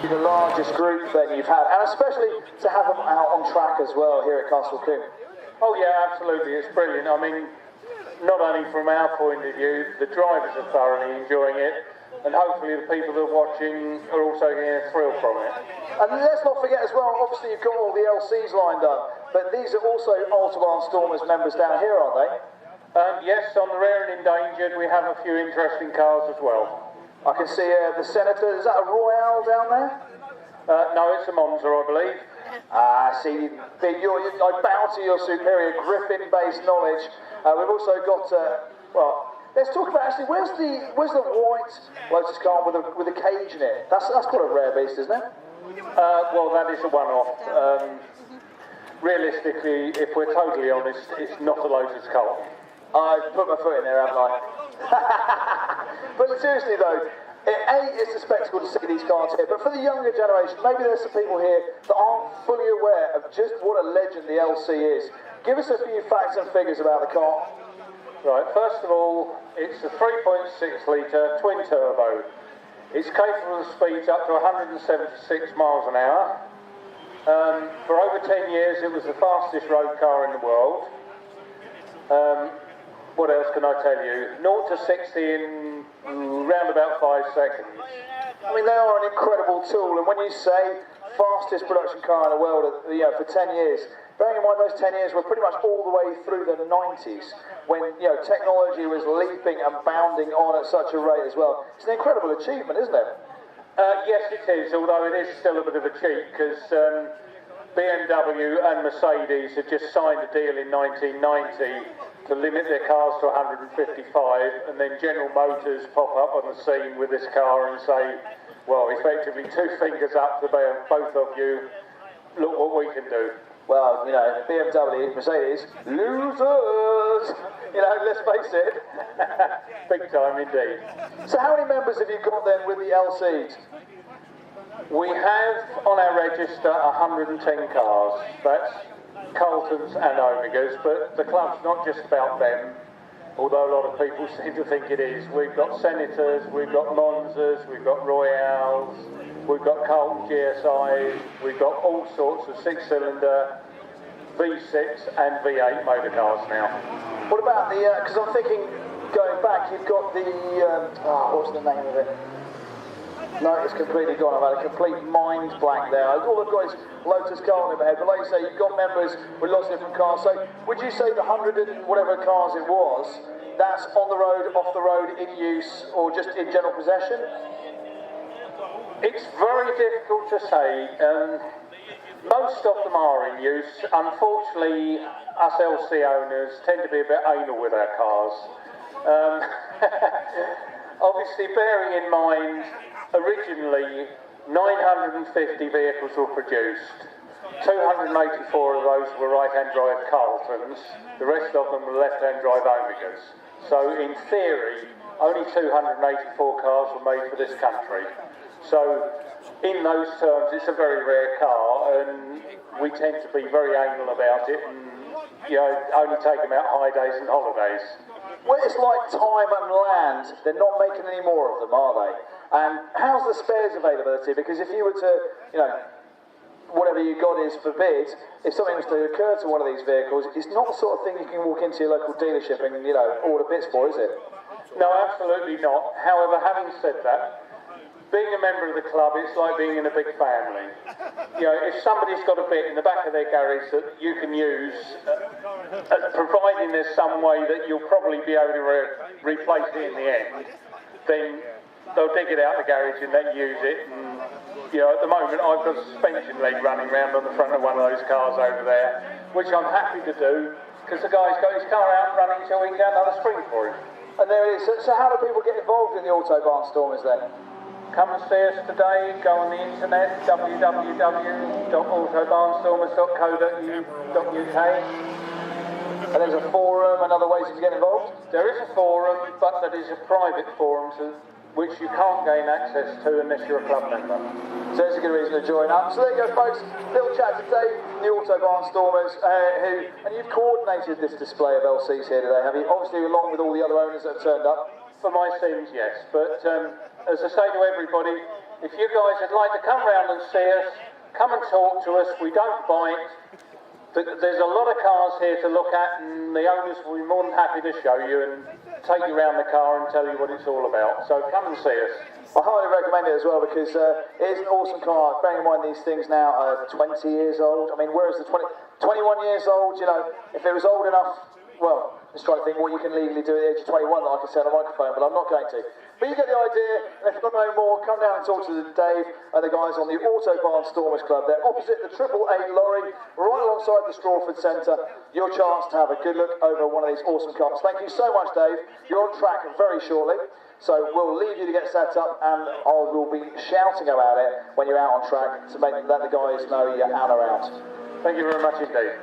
the largest group then you've had, and especially to have them out on track as well here at Castle Combe. Oh yeah, absolutely, it's brilliant. I mean, not only from our point of view, the drivers are thoroughly enjoying it, and hopefully the people that are watching are also getting a thrill from it. And let's not forget as well, obviously you've got all the LCs lined up, but these are also Autobahn Stormers members down here, aren't they? Yes, on the rare and endangered, we have a few interesting cars as well. I can see the Senator, is that a Royale down there? No, it's a Monza, I believe. See, I bow to your superior Griffin-based knowledge. We've also got, well, let's talk about actually, where's the white Lotus car with a cage in it? That's quite a rare beast, isn't it? Well, that is a one-off. Realistically, if we're totally honest, it's not a Lotus car. I've put my foot in there, haven't I? But seriously though, it's a spectacle to see these cars here, but for the younger generation, maybe there's some people here that aren't fully aware of just what a legend the LC is. Give us a few facts and figures about the car. Right, first of all, it's a 3.6 litre twin turbo. It's capable of speeds up to 176 miles an hour. For over 10 years, it was the fastest road car in the world. What else can I tell you? 0 to 60 in round about 5 seconds. I mean, they are an incredible tool, and when you say fastest production car in the world, for 10 years, bearing in mind those 10 years were pretty much all the way through the 90s, when technology was leaping and bounding on at such a rate as well. It's an incredible achievement, isn't it? Yes, it is, although it is still a bit of a cheat, because BMW and Mercedes had just signed a deal in 1990 to limit their cars to 155, and then General Motors pop up on the scene with this car and say, well, effectively 2 fingers up to both of you, look what we can do. Well, BMW, Mercedes, losers! Let's face it. Big time indeed. So how many members have you got then with the LCs? We have on our register 110 cars. That's Carltons and Omegas, but the club's not just about them, although a lot of people seem to think it is. We've got Senators, we've got Monzas, we've got Royales, we've got Carlton GSIs, we've got all sorts of 6-cylinder, V6 and V8 motor cars now. What about the, because I'm thinking, going back, you've got the, what's the name of it? No, it's completely gone. I've had a complete mind blank there. All I've got is Lotus car in my head, but like you say, you've got members with lots of different cars. So would you say the 100 and whatever cars it was, that's on the road, off the road, in use, or just in general possession? It's very difficult to say. Most of them are in use. Unfortunately, us LC owners tend to be a bit anal with our cars. Obviously, bearing in mind, originally 950 vehicles were produced. 284 of those were right-hand drive Carltons. The rest of them were left-hand drive Omegas. So, in theory, only 284 cars were made for this country. So, in those terms, it's a very rare car, and we tend to be very anal about it, and only take them out high days and holidays. Well, it's like time and land. They're not making any more of them, are they? And how's the spares availability? Because if you were to, whatever you got is for bid, if something was to occur to one of these vehicles, it's not the sort of thing you can walk into your local dealership and, order bits for, is it? No, absolutely not. However, having said that, being a member of the club, it's like being in a big family. If somebody's got a bit in the back of their garage that you can use, providing there's some way that you'll probably be able to replace it in the end, then they'll dig it out of the garage and then use it. And, at the moment, I've got a suspension leg running around on the front of one of those cars over there, which I'm happy to do, because the guy's got his car out and running until we can get another spring for him. And there it is. So how do people get involved in the Autobahn Stormers then? Come and see us today, go on the internet, www.autobahnstormers.co.uk. And there's a forum and other ways to get involved? There is a forum, but that is a private forum which you can't gain access to unless you're a club member. So that's a good reason to join up. So there you go, folks. Little chat today, the Autobahn Stormers, and you've coordinated this display of LCs here today, have you? Obviously, along with all the other owners that have turned up. For my sins, yes, but as I say to everybody, if you guys would like to come round and see us, come and talk to us. We don't bite. There's a lot of cars here to look at, and the owners will be more than happy to show you and take you around the car and tell you what it's all about. So come and see us. I highly recommend it as well because it is an awesome car. Bearing in mind these things now are 20 years old. I mean, whereas the 21 years old, you know, if it was old enough, well, just trying to think what you can legally do at the age of 21 that I can say on a microphone, but I'm not going to. But you get the idea, and if you've got no more, come down and talk to Dave and the guys on the Autobarn Stormers Club. They're opposite the Triple A lorry, right alongside the Strawford Centre. Your chance to have a good look over one of these awesome cars. Thank you so much, Dave. You're on track very shortly. So we'll leave you to get set up, and I will be shouting about it when you're out on track to let the guys know you're out or out. Thank you very much indeed.